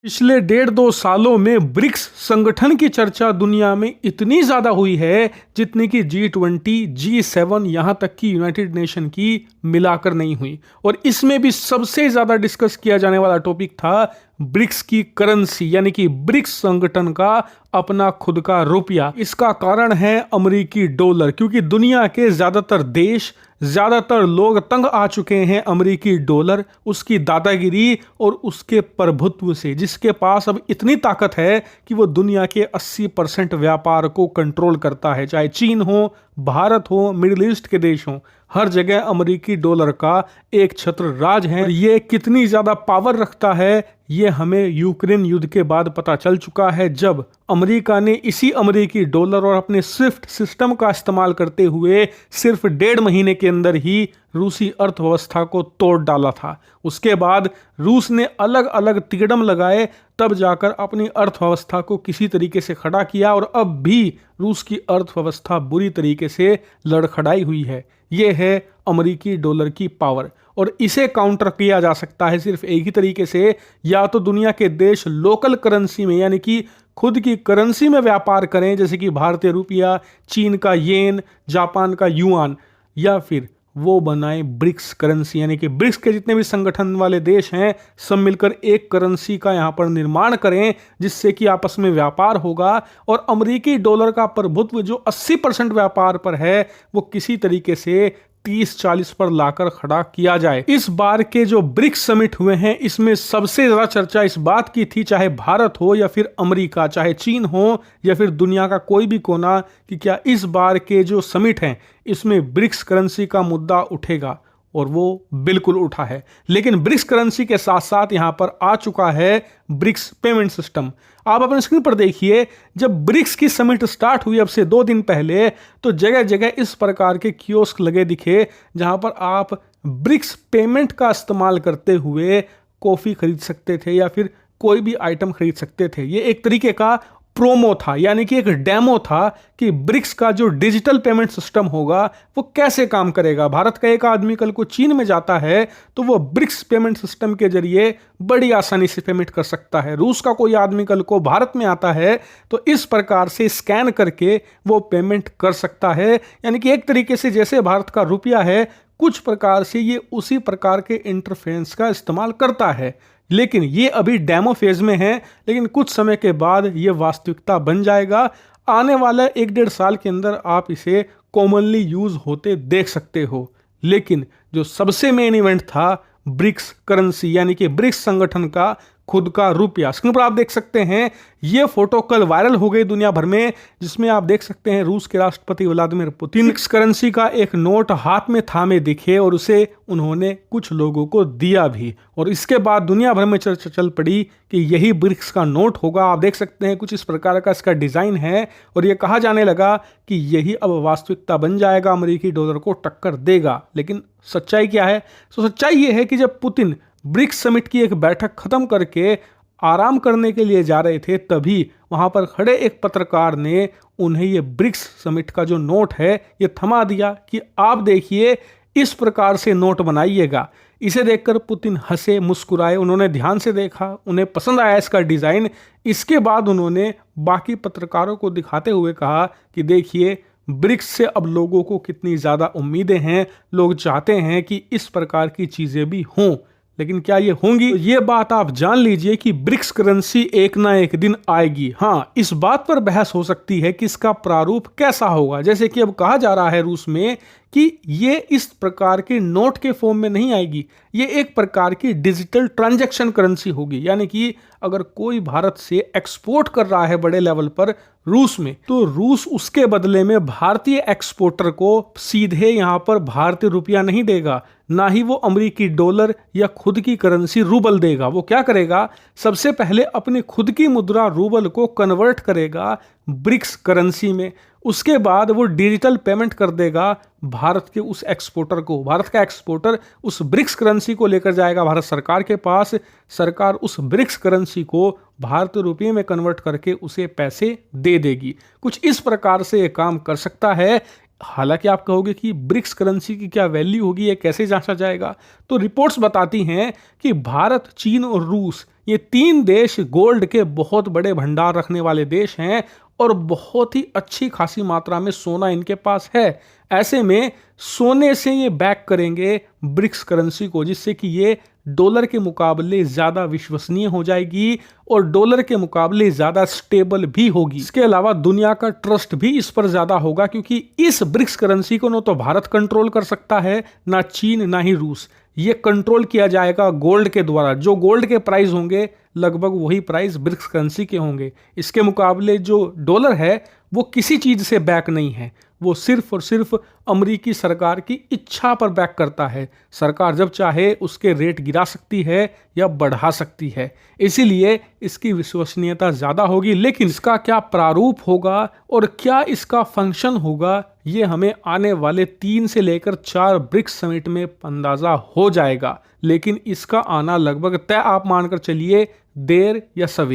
पिछले 1.5-2 सालों में ब्रिक्स संगठन की चर्चा दुनिया में इतनी ज्यादा हुई है जितनी कि G20, G7 यहां तक कि यूनाइटेड नेशन की मिलाकर नहीं हुई। और इसमें भी सबसे ज्यादा डिस्कस किया जाने वाला टॉपिक था ब्रिक्स की करेंसी, यानी कि ब्रिक्स संगठन का अपना खुद का रुपया। इसका कारण है अमेरिकी डॉलर, क्योंकि दुनिया के ज्यादातर देश, ज्यादातर लोग तंग आ चुके हैं अमेरिकी डॉलर, उसकी दादागिरी और उसके प्रभुत्व से, जिसके पास अब इतनी ताकत है कि वो दुनिया के 80% व्यापार को कंट्रोल करता है। चाहे चीन हो, भारत हो, मिडिल ईस्ट के देश हो, हर जगह अमेरिकी डॉलर का एक छत्र राज है। और ये कितनी ज्यादा पावर रखता है ये हमें यूक्रेन युद्ध के बाद पता चल चुका है, जब अमेरिका ने इसी अमेरिकी डॉलर और अपने स्विफ्ट सिस्टम का इस्तेमाल करते हुए सिर्फ 1.5 महीने के अंदर ही रूसी अर्थव्यवस्था को तोड़ डाला था। उसके बाद रूस ने अलग अलग तिकड़म लगाए, तब जाकर अपनी अर्थव्यवस्था को किसी तरीके से खड़ा किया, और अब भी रूस की अर्थव्यवस्था बुरी तरीके से लड़खड़ाई हुई है। ये है अमेरिकी डॉलर की पावर, और इसे काउंटर किया जा सकता है सिर्फ एक ही तरीके से, या तो दुनिया के देश लोकल करेंसी में, यानी कि खुद की करेंसी में व्यापार करें, जैसे कि भारतीय रुपया, चीन का येन, जापान का युआन, या फिर वो बनाए ब्रिक्स करेंसी, यानी कि ब्रिक्स के जितने भी संगठन वाले देश हैं सब मिलकर एक करेंसी का यहाँ पर निर्माण करें, जिससे कि आपस में व्यापार होगा और अमेरिकी डॉलर का प्रभुत्व जो 80% व्यापार पर है वो किसी तरीके से 30-40 पर लाकर खड़ा किया जाए। इस बार के जो ब्रिक्स समिट हुए हैं इसमें सबसे ज्यादा चर्चा इस बात की थी, चाहे भारत हो या फिर अमेरिका, चाहे चीन हो या फिर दुनिया का कोई भी कोना, कि क्या इस बार के जो समिट हैं इसमें ब्रिक्स करेंसी का मुद्दा उठेगा, और वो बिल्कुल उठा है। लेकिन ब्रिक्स करेंसी के साथ साथ यहां पर आ चुका है ब्रिक्स पेमेंट सिस्टम। आप अपने स्क्रीन पर देखिए, जब ब्रिक्स की समिट स्टार्ट हुई अब से 2 दिन पहले, तो जगह जगह इस प्रकार के कियोस्क लगे दिखे जहां पर आप ब्रिक्स पेमेंट का इस्तेमाल करते हुए कॉफी खरीद सकते थे या फिर कोई भी आइटम खरीद सकते थे। ये एक तरीके का प्रोमो था, यानी कि एक डेमो था कि ब्रिक्स का जो डिजिटल पेमेंट सिस्टम होगा वो कैसे काम करेगा। भारत का एक आदमी कल को चीन में जाता है तो वो ब्रिक्स पेमेंट सिस्टम के जरिए बड़ी आसानी से पेमेंट कर सकता है। रूस का कोई आदमी कल को भारत में आता है तो इस प्रकार से स्कैन करके वो पेमेंट कर सकता है, यानी कि एक तरीके से जैसे भारत का रुपया है कुछ प्रकार से ये उसी प्रकार के इंटरफेरेंस का इस्तेमाल करता है। लेकिन ये अभी डेमो फेज में है, लेकिन कुछ समय के बाद ये वास्तविकता बन जाएगा। आने वाला 1-1.5 साल के अंदर आप इसे कॉमनली यूज होते देख सकते हो। लेकिन जो सबसे मेन इवेंट था ब्रिक्स करेंसी, यानी कि ब्रिक्स संगठन का खुद का रुपया। स्क्रीन पर आप देख सकते हैं ये फोटो कल वायरल हो गई दुनिया भर में, जिसमें आप देख सकते हैं रूस के राष्ट्रपति व्लादिमीर पुतिन ब्रिक्स करेंसी का एक नोट हाथ में थामे दिखे और उसे उन्होंने कुछ लोगों को दिया भी, और इसके बाद दुनिया भर में चर्चा चल पड़ी कि यही ब्रिक्स का नोट होगा। आप देख सकते हैं कुछ इस प्रकार का इसका डिजाइन है, और यह कहा जाने लगा कि यही अब वास्तविकता बन जाएगा, अमेरिकी डॉलर को टक्कर देगा। लेकिन सच्चाई क्या है? तो सच्चाई यह है कि जब पुतिन ब्रिक्स समिट की एक बैठक खत्म करके आराम करने के लिए जा रहे थे, तभी वहां पर खड़े एक पत्रकार ने उन्हें ये ब्रिक्स समिट का जो नोट है ये थमा दिया कि आप देखिए इस प्रकार से नोट बनाइएगा। इसे देखकर पुतिन हंसे, मुस्कुराए, उन्होंने ध्यान से देखा, उन्हें पसंद आया इसका डिजाइन। इसके बाद उन्होंने बाकी पत्रकारों को दिखाते हुए कहा कि देखिए ब्रिक्स से अब लोगों को कितनी ज्यादा उम्मीदें हैं, लोग चाहते हैं कि इस प्रकार की चीजें भी हों। लेकिन क्या ये होंगी? तो ये बात आप जान लीजिए कि ब्रिक्स करेंसी एक ना एक दिन आएगी। हाँ, इस बात पर बहस हो सकती है कि इसका प्रारूप कैसा होगा। जैसे कि अब कहा जा रहा है रूस में कि ये इस प्रकार के नोट के फॉर्म में नहीं आएगी, ये एक प्रकार की डिजिटल ट्रांजैक्शन करेंसी होगी। यानी कि अगर कोई भारत से एक्सपोर्ट कर रहा है बड़े लेवल पर रूस में, तो रूस उसके बदले में भारतीय एक्सपोर्टर को सीधे यहाँ पर भारतीय रुपया नहीं देगा, ना ही वो अमेरिकी डॉलर या खुद की करेंसी रूबल देगा। वो क्या करेगा? सबसे पहले अपनी खुद की मुद्रा रूबल को कन्वर्ट करेगा ब्रिक्स करेंसी में, उसके बाद वो डिजिटल पेमेंट कर देगा भारत के उस एक्सपोर्टर को। भारत का एक्सपोर्टर उस ब्रिक्स करेंसी को लेकर जाएगा भारत सरकार के पास, सरकार उस ब्रिक्स करेंसी को भारतीय रुपये में कन्वर्ट करके उसे पैसे दे देगी। कुछ इस प्रकार से ये काम कर सकता है। हालांकि आप कहोगे कि ब्रिक्स करेंसी की क्या वैल्यू होगी, ये कैसे जांचा जाएगा? तो रिपोर्ट्स बताती हैं कि भारत, चीन और रूस ये तीन देश गोल्ड के बहुत बड़े भंडार रखने वाले देश हैं और बहुत ही अच्छी खासी मात्रा में सोना इनके पास है। ऐसे में सोने से ये बैक करेंगे ब्रिक्स करेंसी को, जिससे कि ये डॉलर के मुकाबले ज्यादा विश्वसनीय हो जाएगी और डॉलर के मुकाबले ज्यादा स्टेबल भी होगी। इसके अलावा दुनिया का ट्रस्ट भी इस पर ज्यादा होगा, क्योंकि इस ब्रिक्स करेंसी को न तो भारत कंट्रोल कर सकता है, ना चीन, ना ही रूस। ये कंट्रोल किया जाएगा गोल्ड के द्वारा। जो गोल्ड के प्राइस होंगे लगभग वही प्राइस ब्रिक्स करेंसी के होंगे। इसके मुकाबले जो डॉलर है वो किसी चीज से बैक नहीं है, वो सिर्फ और सिर्फ अमेरिकी सरकार की इच्छा पर बैक करता है। सरकार जब चाहे उसके रेट गिरा सकती है या बढ़ा सकती है, इसीलिए इसकी विश्वसनीयता ज़्यादा होगी। लेकिन इसका क्या प्रारूप होगा और क्या इसका फंक्शन होगा, ये हमें आने वाले 3 से लेकर 4 ब्रिक्स समिट में अंदाज़ा हो जाएगा। लेकिन इसका आना लगभग तय आप मानकर चलिए, देर या सवेर।